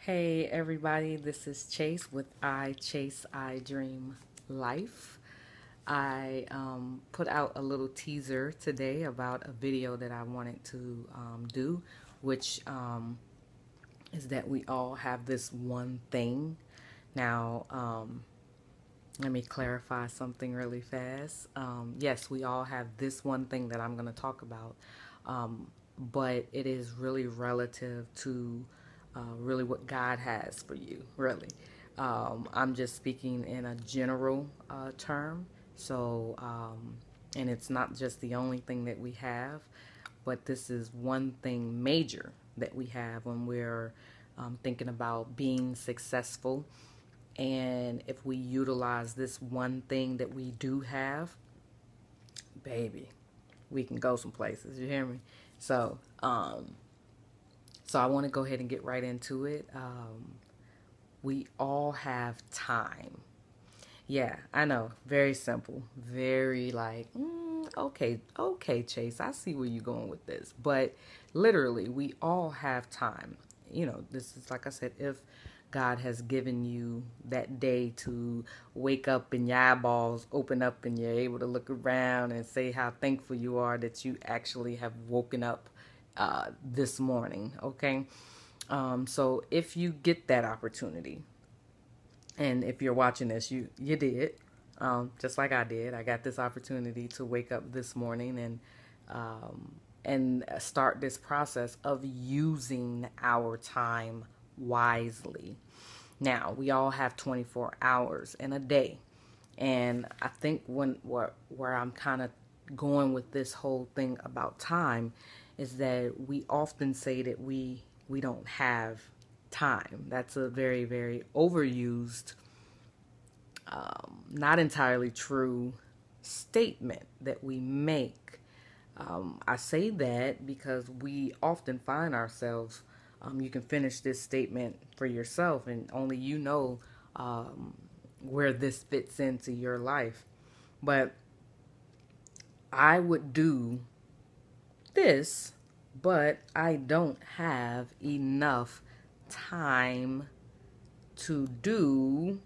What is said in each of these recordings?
Hey everybody, this is Chase with I Chase I Dream Life. I put out a little teaser today about a video that I wanted to do, which is that we all have this one thing. Now, let me clarify something really fast. Yes, we all have this one thing that I'm going to talk about, but it is really relative to really what God has for you, really. I'm just speaking in a general term. So, and it's not just the only thing that we have, but this is one thing major that we have when we're thinking about being successful. And if we utilize this one thing that we do have, baby, we can go some places. You hear me? So, so I want to go ahead and get right into it. We all have time. Yeah, I know. Very simple. Very like, okay, Chase, I see where you're going with this. But literally, we all have time. This is like I said, if God has given you that day to wake up and your eyeballs open up and you're able to look around and say how thankful you are that you actually have woken up this morning, okay? So if you get that opportunity, and if you're watching this, you did, just like I did. I got this opportunity to wake up this morning and start this process of using our time wisely. Now we all have 24 hours in a day, and I think where I'm kind of going with this whole thing about time is that we often say that we don't have time. That's a very, very overused, not entirely true statement that we make. I say that because we often find ourselves, you can finish this statement for yourself, and only you know where this fits into your life. But I would do this, but I don't have enough time to do,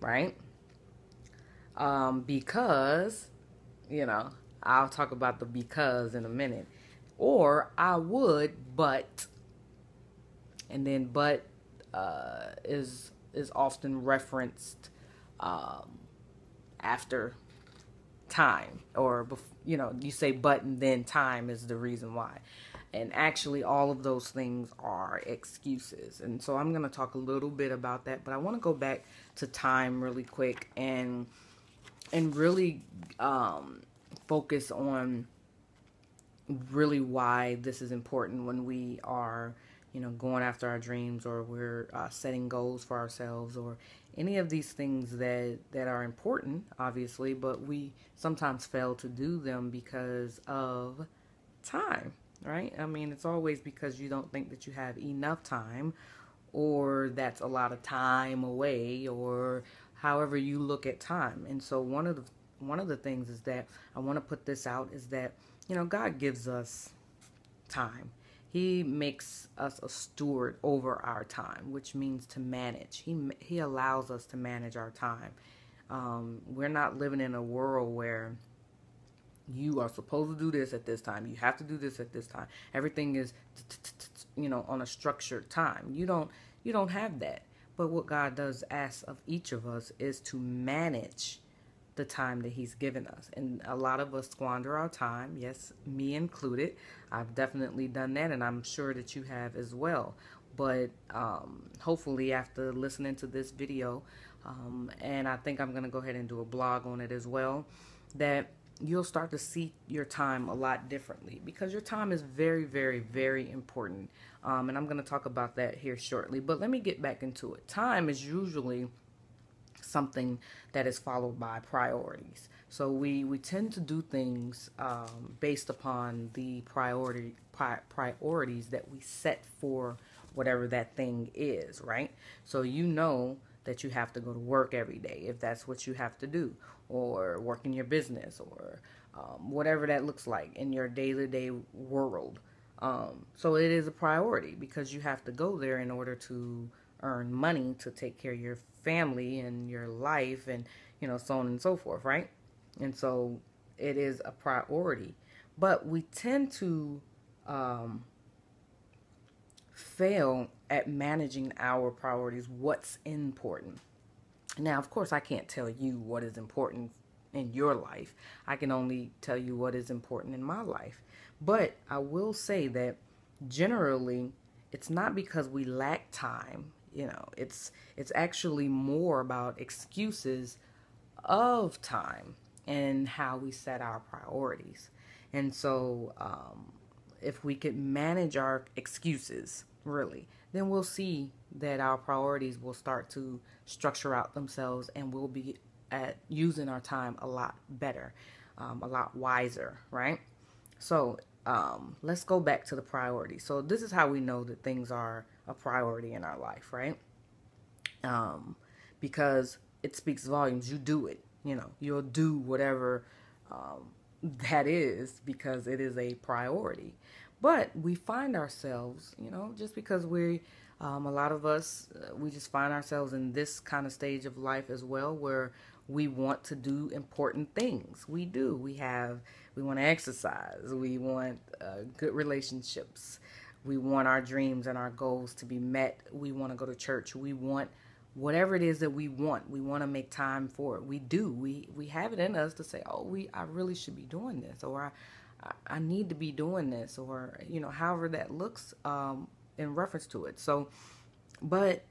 right? Because, I'll talk about the because in a minute. Or I would, but, and then but is often referenced after time, or you say but and then time is the reason why. And actually all of those things are excuses, and so I'm going to talk a little bit about that, but I want to go back to time really quick and really focus on really why this is important when we are going after our dreams, or we're setting goals for ourselves, or any of these things that are important, obviously, but we sometimes fail to do them because of time, right? I mean, it's always because you don't think that you have enough time, or that's a lot of time away, or however you look at time. And so one of the things is that I want to put this out is that God gives us time. He makes us a steward over our time, which means to manage. He allows us to manage our time. We're not living in a world where you are supposed to do this at this time. You have to do this at this time. Everything is, on a structured time. You don't have that. But what God does ask of each of us is to manage the time that he's given us. And a lot of us squander our time. Yes, me included. I've definitely done that, and I'm sure that you have as well. But hopefully after listening to this video, and I think I'm going to go ahead and do a blog on it as well, that you'll start to see your time a lot differently, because your time is very, very, very important. And I'm going to talk about that here shortly. But let me get back into it. Time is usually something that is followed by priorities. So we tend to do things based upon the priorities that we set for whatever that thing is, right? So that you have to go to work every day if that's what you have to do, or work in your business, or whatever that looks like in your day-to-day world. So it is a priority because you have to go there in order to earn money to take care of your family and your life and, so on and so forth, right? And so it is a priority. But we tend to um, fail at managing our priorities, what's important. Now, of course, I can't tell you what is important in your life. I can only tell you what is important in my life. But I will say that generally, it's not because we lack time. It's actually more about excuses of time and how we set our priorities. And so, if we could manage our excuses, really, then we'll see that our priorities will start to structure out themselves and we'll be at using our time a lot better, a lot wiser, right? So, let's go back to the priority. So this is how we know that things are a priority in our life, right? Because it speaks volumes. You do it. You'll do whatever that is because it is a priority. But we find ourselves, just because a lot of us, we just find ourselves in this kind of stage of life as well, where we want to do important things. We do. We want to exercise. We want good relationships. We want our dreams and our goals to be met. We want to go to church. We want whatever it is that we want. We want to make time for it. We do. We have it in us to say, oh, I really should be doing this, or I need to be doing this, or however that looks in reference to it. So, but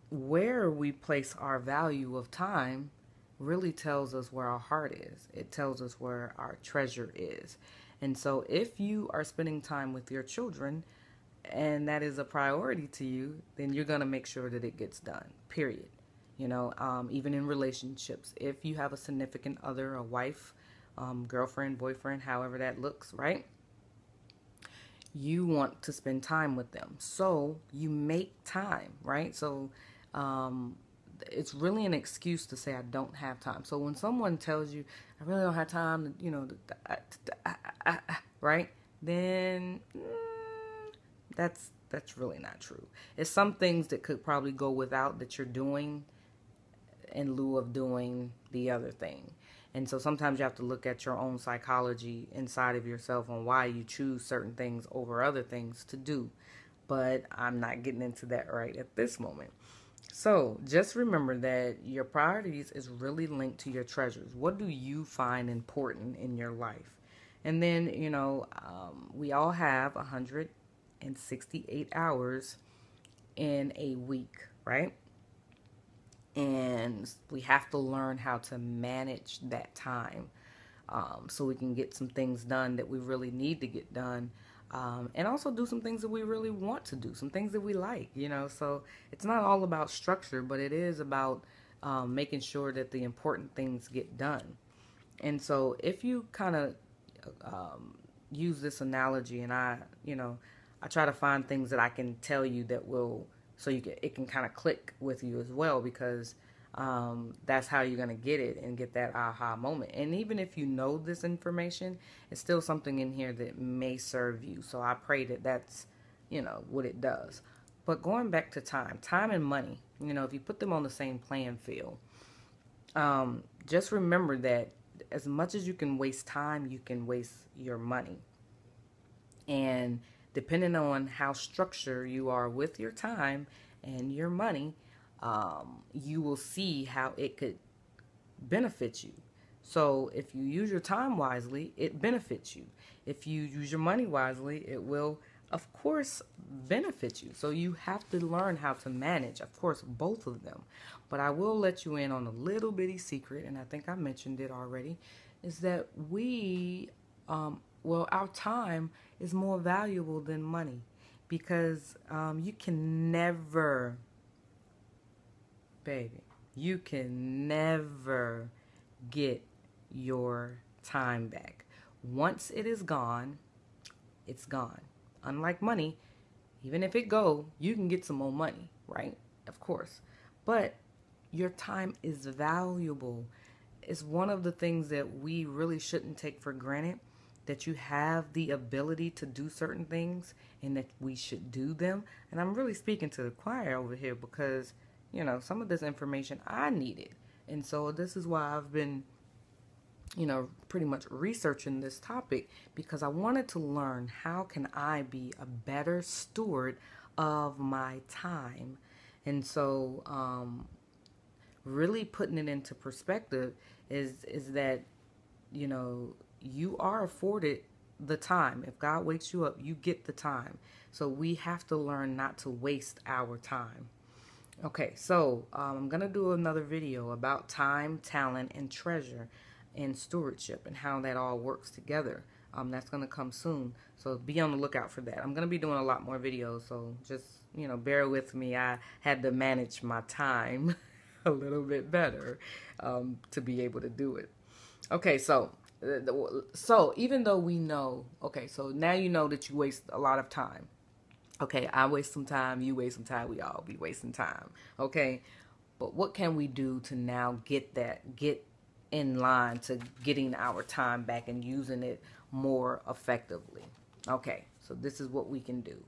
where we place our value of time really tells us where our heart is. It tells us where our treasure is. And so if you are spending time with your children and that is a priority to you, then you're going to make sure that it gets done, period. Even in relationships, if you have a significant other, a wife, girlfriend, boyfriend, however that looks, right? You want to spend time with them. So you make time, right? So it's really an excuse to say I don't have time. So when someone tells you I really don't have time, right? Then that's really not true. It's some things that could probably go without that you're doing in lieu of doing the other thing. And so sometimes you have to look at your own psychology inside of yourself on why you choose certain things over other things to do. But I'm not getting into that right at this moment. So just remember that your priorities is really linked to your treasures. What do you find important in your life? And then, we all have 168 hours in a week, right? And we have to learn how to manage that time so we can get some things done that we really need to get done. And also do some things that we really want to do, some things that we like, So it's not all about structure, but it is about making sure that the important things get done. And so if you kind of use this analogy, and I try to find things that I can tell you that will, so it can kind of click with you as well, because that's how you're going to get it and get that aha moment. And even if you know this information, it's still something in here that may serve you. So I pray that that's, what it does. But going back to time and money, if you put them on the same playing field, just remember that as much as you can waste time, you can waste your money. And depending on how structured you are with your time and your money, you will see how it could benefit you. So if you use your time wisely, it benefits you. If you use your money wisely, it will, of course, benefit you. So you have to learn how to manage, of course, both of them. But I will let you in on a little bitty secret, and I think I mentioned it already, is that our time is more valuable than money, because you can never, baby, you can never get your time back. Once it is gone, it's gone. Unlike money, even if it go, you can get some more money, right? Of course. But your time is valuable. It's one of the things that we really shouldn't take for granted, that you have the ability to do certain things and that we should do them. And I'm really speaking to the choir over here because, some of this information I needed. And so this is why I've been, pretty much researching this topic, because I wanted to learn how can I be a better steward of my time. And so, really putting it into perspective is that, you are afforded the time. If God wakes you up, you get the time. So we have to learn not to waste our time. Okay, so I'm going to do another video about time, talent, and treasure and stewardship and how that all works together. That's going to come soon. So be on the lookout for that. I'm going to be doing a lot more videos, so just, bear with me. I had to manage my time a little bit better to be able to do it. Okay, so even though we know, okay, so now you know that you waste a lot of time. Okay, I waste some time, you waste some time, we all be wasting time. Okay, but what can we do to now get in line to getting our time back and using it more effectively? Okay, so this is what we can do.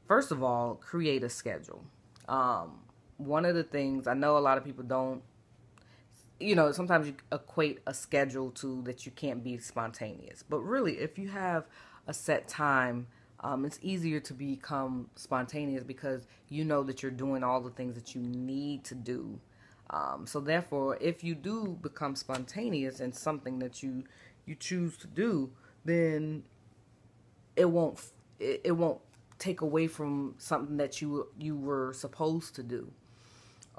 First of all, create a schedule. One of the things, I know a lot of people don't, sometimes you equate a schedule to that you can't be spontaneous. But really, if you have a set time, it's easier to become spontaneous because you know that you're doing all the things that you need to do. So therefore, if you do become spontaneous in something that you choose to do, then it won't take away from something that you were supposed to do.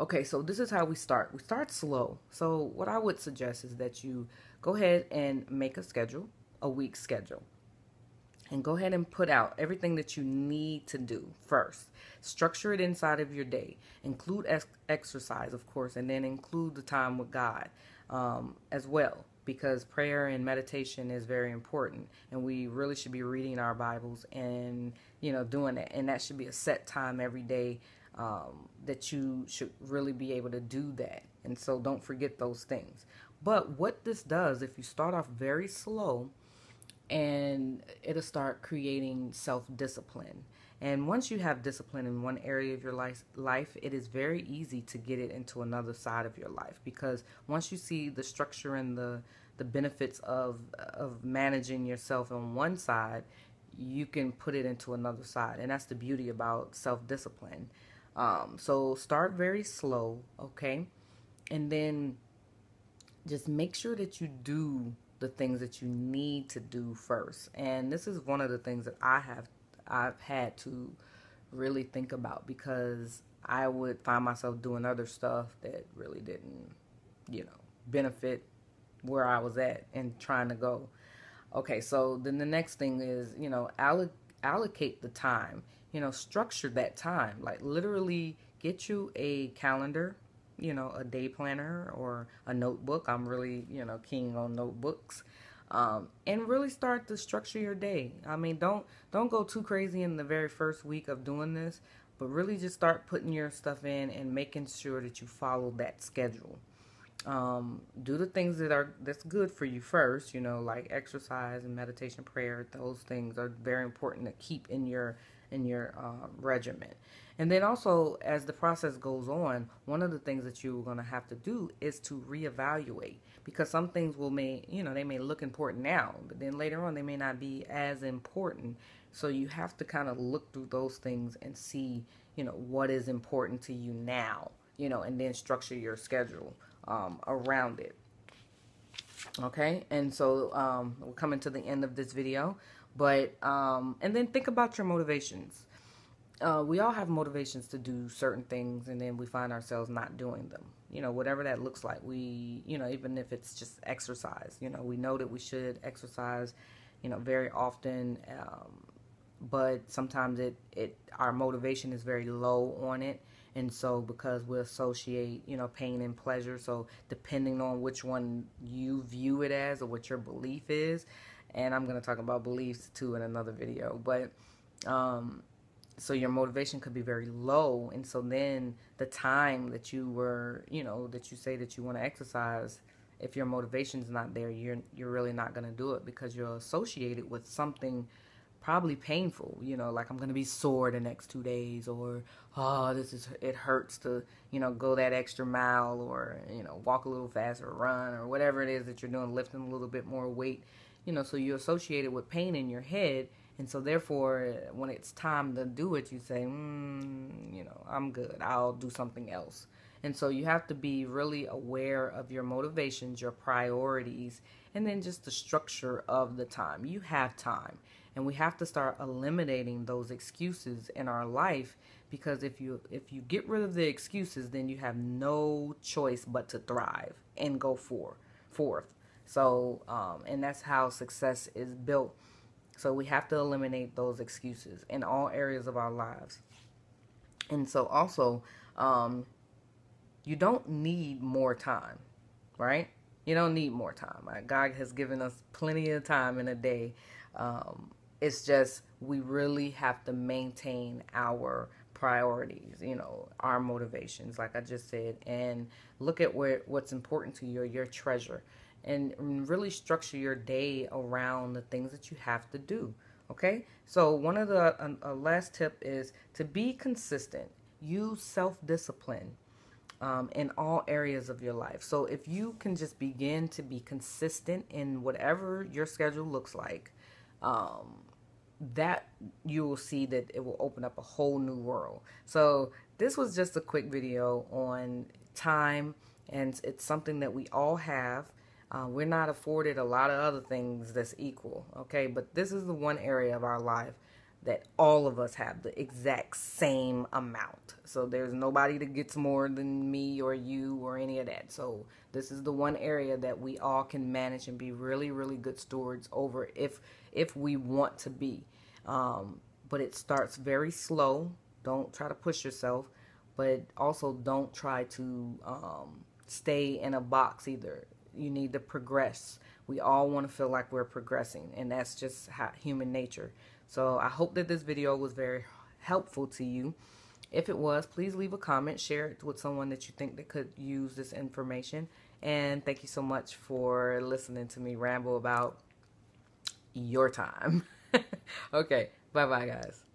Okay, so this is how we start. We start slow. So what I would suggest is that you go ahead and make a schedule, a week schedule. And go ahead and put out everything that you need to do first. Structure it inside of your day. Include exercise, of course, and then include the time with God as well, because prayer and meditation is very important. And we really should be reading our Bibles and, doing that. And that should be a set time every day that you should really be able to do that. And so don't forget those things. But what this does, if you start off very slow, and it'll start creating self-discipline. And once you have discipline in one area of your life, it is very easy to get it into another side of your life, because once you see the structure and the benefits of managing yourself on one side, you can put it into another side. And that's the beauty about self-discipline. So start very slow, okay? And then just make sure that you do the things that you need to do first. And this is one of the things that I've had to really think about, because I would find myself doing other stuff that really didn't, benefit where I was at and trying to go. Okay, so then the next thing is, allocate the time, structure that time, like literally get you a calendar, a day planner or a notebook. I'm really, keen on notebooks. And really start to structure your day. I mean, don't go too crazy in the very first week of doing this, but really just start putting your stuff in and making sure that you follow that schedule. Do the things that's good for you first, like exercise and meditation, prayer. Those things are very important to keep in your regimen. And then also, as the process goes on, one of the things that you're going to have to do is to reevaluate, because some things they may look important now, but then later on they may not be as important. So you have to kind of look through those things and see, what is important to you now, and then structure your schedule around it. Okay, and so we're coming to the end of this video, but and then think about your motivations. We all have motivations to do certain things, and then we find ourselves not doing them. Whatever that looks like. We, even if it's just exercise, we know that we should exercise, very often, but sometimes our motivation is very low on it. And so because we associate, pain and pleasure, so depending on which one you view it as or what your belief is, and I'm going to talk about beliefs too in another video, but so your motivation could be very low, and so then the time that you were, that you say that you want to exercise, if your motivation's not there, you're really not going to do it, because you're associated with something probably painful, like I'm going to be sore the next 2 days, or oh, it hurts to, go that extra mile, or, walk a little faster, or run, or whatever it is that you're doing, lifting a little bit more weight, so you associate it with pain in your head. And so therefore, when it's time to do it, you say, I'm good, I'll do something else. And so you have to be really aware of your motivations, your priorities, and then just the structure of the time. You have time, and we have to start eliminating those excuses in our life, because if you get rid of the excuses, then you have no choice but to thrive and go forth. So, and that's how success is built. So we have to eliminate those excuses in all areas of our lives. And so also, you don't need more time, right? You don't need more time. God has given us plenty of time in a day. It's just we really have to maintain our priorities, our motivations, like I just said, and look at what's important to you, your treasure, and really structure your day around the things that you have to do. Okay, so one of the last tip is to be consistent. Use self-discipline in all areas of your life. So if you can just begin to be consistent in whatever your schedule looks like, that you will see that it will open up a whole new world. So this was just a quick video on time, and it's something that we all have. We're not afforded a lot of other things that's equal, okay? But this is the one area of our life that all of us have the exact same amount. So there's nobody that gets more than me or you or any of that. So this is the one area that we all can manage and be really, really good stewards over if we want to be. But it starts very slow. Don't try to push yourself, but also don't try to stay in a box either. You need to progress. We all want to feel like we're progressing, and that's just human nature. So I hope that this video was very helpful to you. If it was, please leave a comment, share it with someone that you think that could use this information. And thank you so much for listening to me ramble about your time. Okay, bye-bye, guys.